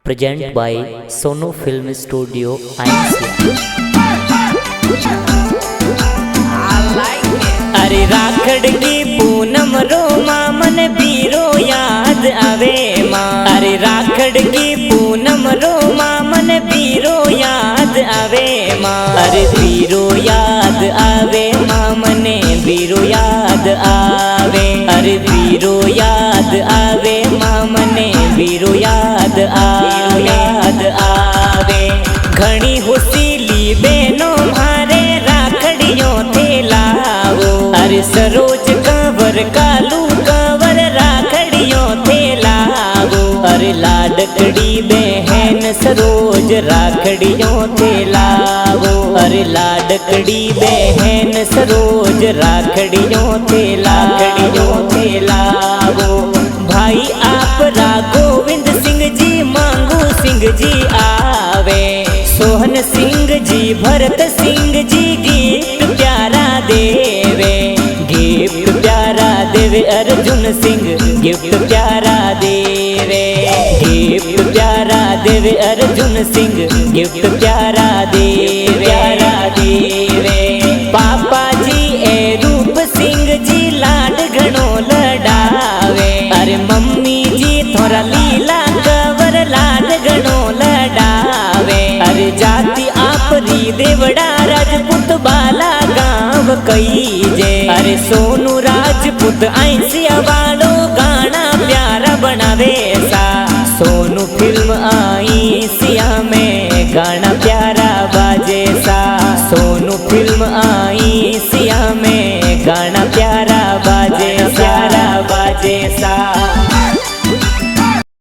Present by Sonu film studio आइंसिया। अरे राखड़ की पूनम रो मन बीरो याद आवे माँ। अरे राखड़ की पूनम रो मन बीरो याद आवे माँ। अरे बीरो याद आवे माँ मने बीरो याद आवे। अरे बीरो याद आवे माँ मने बीरो याद आवे। घणी हुसीली बेनो मारे राखड़ियों थे लावो। अरे सरोज कंवर कालू कंवर राखड़ियों थे लावो। अरे लाडकड़ी बहन सरोज राखड़ियों थे लावो। अरे लाडकड़ी बहन सरोज राखड़ियों थे लावो। भाई आप गोविंद सिंह जी मांगू सिंह जी आवे। सोहन सिंह जी भरत सिंह जी गिफ्ट प्यारा देवे। गिफ्ट प्यारा देवे अर्जुन सिंह गिफ्ट प्यारा देवे। गिफ्ट प्यारा देवे अर्जुन सिंह गिफ्ट प्यारा देवे। पापा जी ए रूप सिंह जी लाड घणो लडावे। अरे मम्मी जी थोड़ा लीला कंवर लाड घणो लडावे। अरे जाति आपरी देवड़ा राजपूत बाला गांव कई जे। अरे सोनू राजपूत आइंसिया वालो गाना प्यारा बनावे सा। सोनू फिल्म आइंसिया में गाना